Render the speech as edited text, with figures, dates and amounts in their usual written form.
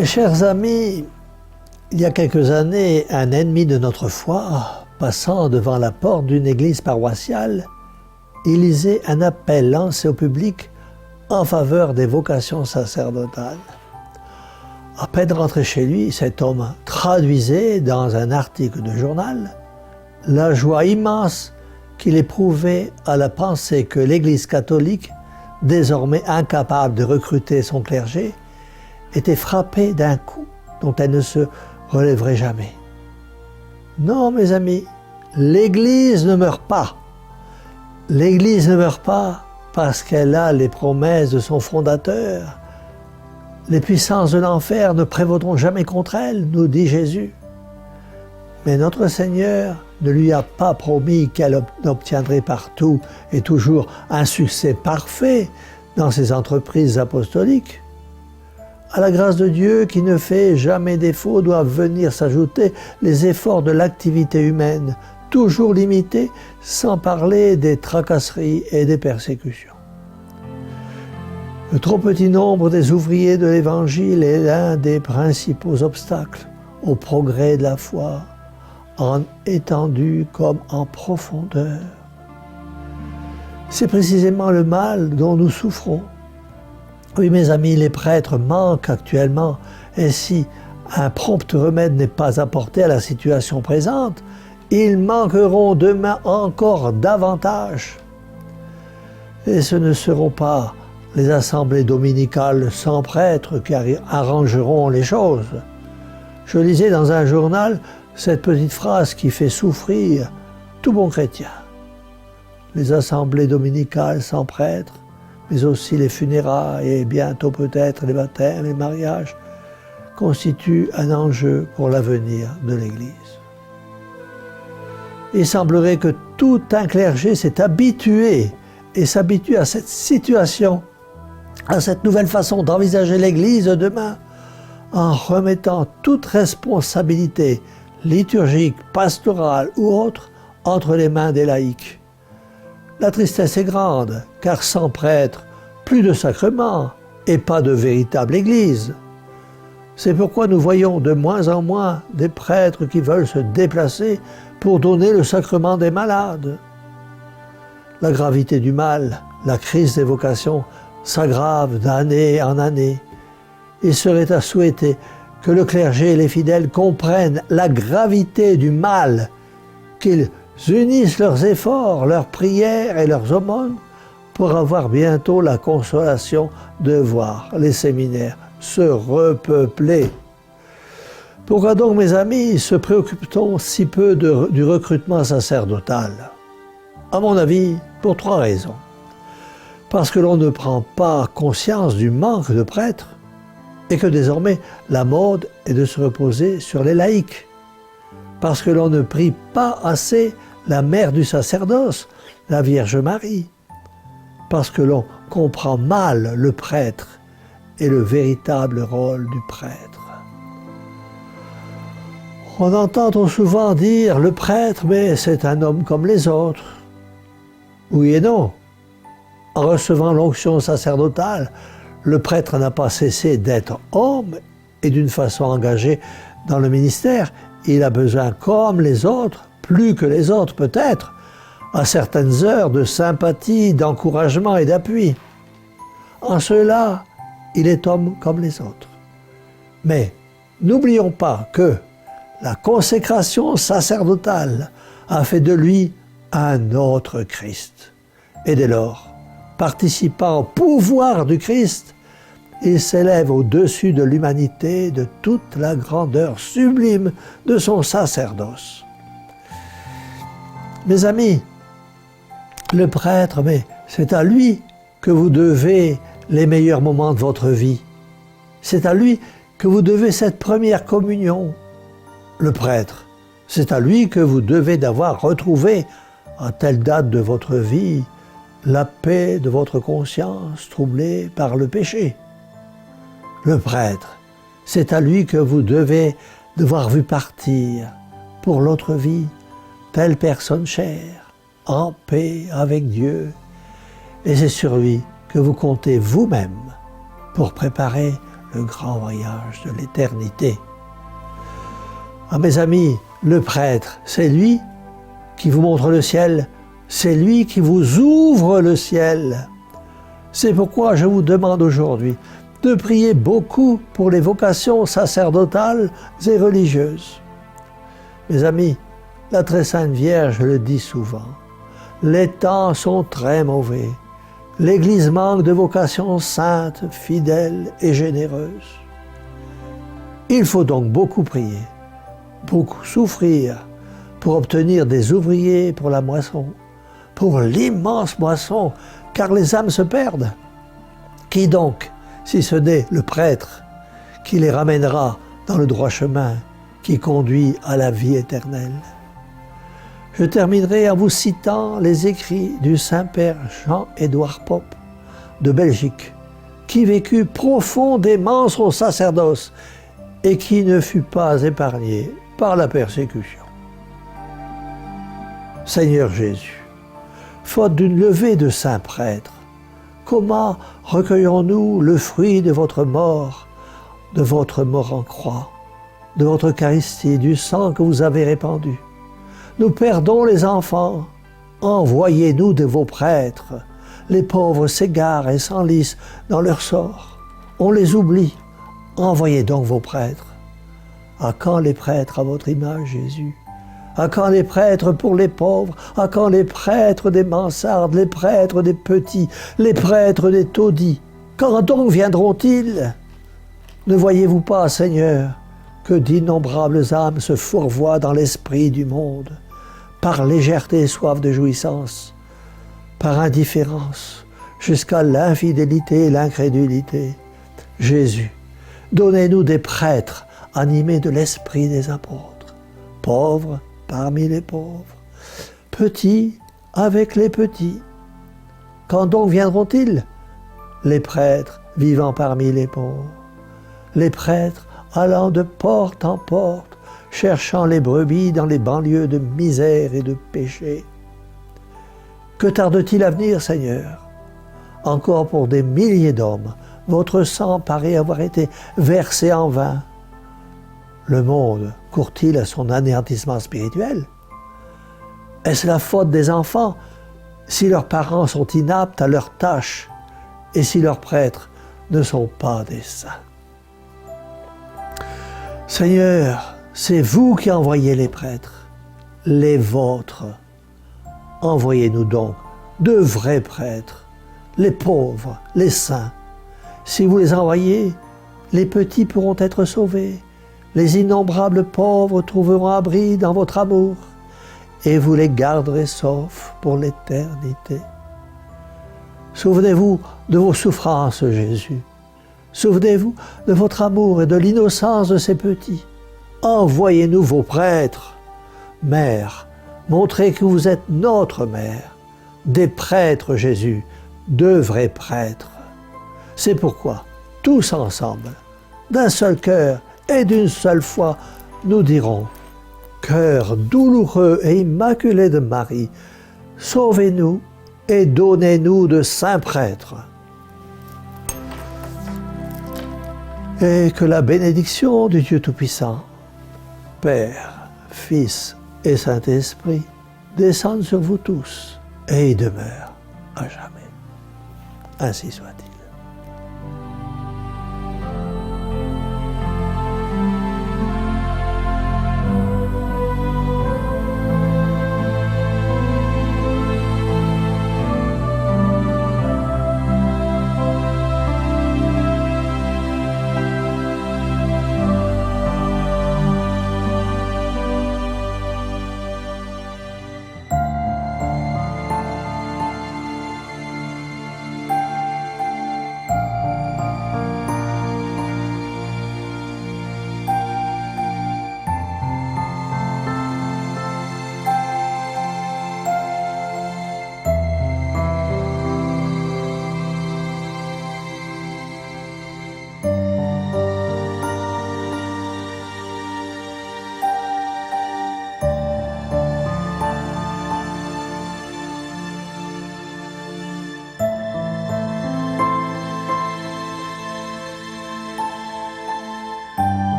Mes chers amis, il y a quelques années, un ennemi de notre foi, passant devant la porte d'une église paroissiale, il lisait un appel lancé au public en faveur des vocations sacerdotales. À peine rentré chez lui, cet homme traduisait dans un article de journal la joie immense qu'il éprouvait à la pensée que l'Église catholique, désormais incapable de recruter son clergé, était frappée d'un coup dont elle ne se relèverait jamais. Non, mes amis, l'Église ne meurt pas. L'Église ne meurt pas parce qu'elle a les promesses de son fondateur. Les puissances de l'enfer ne prévaudront jamais contre elle, nous dit Jésus. Mais notre Seigneur ne lui a pas promis qu'elle obtiendrait partout et toujours un succès parfait dans ses entreprises apostoliques. À la grâce de Dieu qui ne fait jamais défaut doivent venir s'ajouter les efforts de l'activité humaine, toujours limités, sans parler des tracasseries et des persécutions. Le trop petit nombre des ouvriers de l'Évangile est l'un des principaux obstacles au progrès de la foi, en étendue comme en profondeur. C'est précisément le mal dont nous souffrons. Oui, mes amis, les prêtres manquent actuellement, et si un prompt remède n'est pas apporté à la situation présente, ils manqueront demain encore davantage. Et ce ne seront pas les assemblées dominicales sans prêtres qui arrangeront les choses. Je lisais dans un journal cette petite phrase qui fait souffrir tout bon chrétien. Les assemblées dominicales sans prêtres, mais aussi les funérailles et bientôt peut-être les baptêmes, les mariages, constituent un enjeu pour l'avenir de l'Église. Il semblerait que tout un clergé s'est habitué et s'habitue à cette situation, à cette nouvelle façon d'envisager l'Église de demain, en remettant toute responsabilité liturgique, pastorale ou autre entre les mains des laïcs. La tristesse est grande, car sans prêtre, plus de sacrements et pas de véritable Église. C'est pourquoi nous voyons de moins en moins des prêtres qui veulent se déplacer pour donner le sacrement des malades. La gravité du mal, la crise des vocations s'aggrave d'année en année. Il serait à souhaiter que le clergé et les fidèles comprennent la gravité du mal, qu'ils unissent leurs efforts, leurs prières et leurs aumônes pour avoir bientôt la consolation de voir les séminaires se repeupler. Pourquoi donc, mes amis, se préoccupe-t-on si peu du recrutement sacerdotal? À mon avis, pour 3 raisons. Parce que l'on ne prend pas conscience du manque de prêtres et que désormais la mode est de se reposer sur les laïcs. Parce que l'on ne prie pas assez la mère du sacerdoce, la Vierge Marie. Parce que l'on comprend mal le prêtre et le véritable rôle du prêtre. On entend trop souvent dire « le prêtre, mais c'est un homme comme les autres ». Oui et non. En recevant l'onction sacerdotale, le prêtre n'a pas cessé d'être homme et d'une façon engagée dans le ministère. Il a besoin, comme les autres, plus que les autres peut-être, à certaines heures de sympathie, d'encouragement et d'appui. En cela, il est homme comme les autres. Mais n'oublions pas que la consécration sacerdotale a fait de lui un autre Christ. Et dès lors, participant au pouvoir du Christ, il s'élève au-dessus de l'humanité, de toute la grandeur sublime de son sacerdoce. Mes amis, le prêtre, mais c'est à lui que vous devez les meilleurs moments de votre vie. C'est à lui que vous devez cette première communion. Le prêtre, c'est à lui que vous devez d'avoir retrouvé, à telle date de votre vie, la paix de votre conscience troublée par le péché. Le prêtre, c'est à lui que vous devez devoir vu partir pour l'autre vie, telle personne chère, en paix avec Dieu. Et c'est sur lui que vous comptez vous-même pour préparer le grand voyage de l'éternité. Ah mes amis, le prêtre, c'est lui qui vous montre le ciel, c'est lui qui vous ouvre le ciel. C'est pourquoi je vous demande aujourd'hui de prier beaucoup pour les vocations sacerdotales et religieuses. Mes amis, la très sainte Vierge le dit souvent, les temps sont très mauvais. L'Église manque de vocations saintes, fidèles et généreuses. Il faut donc beaucoup prier, beaucoup souffrir pour obtenir des ouvriers pour la moisson, pour l'immense moisson, car les âmes se perdent. Qui donc, si ce n'est le prêtre, qui les ramènera dans le droit chemin qui conduit à la vie éternelle? Je terminerai en vous citant les écrits du Saint-Père Jean-Édouard Pope de Belgique, qui vécut profondément son sacerdoce et qui ne fut pas épargné par la persécution. Seigneur Jésus, faute d'une levée de saints prêtres, comment recueillons-nous le fruit de votre mort en croix, de votre Eucharistie, du sang que vous avez répandu? Nous perdons les enfants, envoyez-nous de vos prêtres. Les pauvres s'égarent et s'enlisent dans leur sort. On les oublie, envoyez donc vos prêtres. À quand les prêtres à votre image, Jésus? À quand les prêtres pour les pauvres? À quand les prêtres des mansardes, les prêtres des petits, les prêtres des taudis? Quand donc viendront-ils? Ne voyez-vous pas, Seigneur, que d'innombrables âmes se fourvoient dans l'esprit du monde, par légèreté et soif de jouissance, par indifférence, jusqu'à l'infidélité et l'incrédulité? Jésus, donnez-nous des prêtres animés de l'esprit des apôtres, pauvres parmi les pauvres, petits avec les petits. Quand donc viendront-ils? Les prêtres vivant parmi les pauvres, les prêtres allant de porte en porte, cherchant les brebis dans les banlieues de misère et de péché. Que tarde-t-il à venir, Seigneur? Encore pour des milliers d'hommes, votre sang paraît avoir été versé en vain. Le monde court-il à son anéantissement spirituel? Est-ce la faute des enfants si leurs parents sont inaptes à leurs tâches et si leurs prêtres ne sont pas des saints? Seigneur, c'est vous qui envoyez les prêtres, les vôtres. Envoyez-nous donc de vrais prêtres, les pauvres, les saints. Si vous les envoyez, les petits pourront être sauvés, les innombrables pauvres trouveront abri dans votre amour, et vous les garderez saufs pour l'éternité. Souvenez-vous de vos souffrances, Jésus. Souvenez-vous de votre amour et de l'innocence de ces petits. Envoyez-nous vos prêtres. Mère, montrez que vous êtes notre mère, des prêtres, Jésus, de vrais prêtres. C'est pourquoi, tous ensemble, d'un seul cœur et d'une seule foi, nous dirons: Cœur douloureux et immaculé de Marie, sauvez-nous et donnez-nous de saints prêtres. Et que la bénédiction du Dieu Tout-Puissant, Père, Fils et Saint-Esprit, descende sur vous tous et y demeure à jamais. Ainsi soit-il.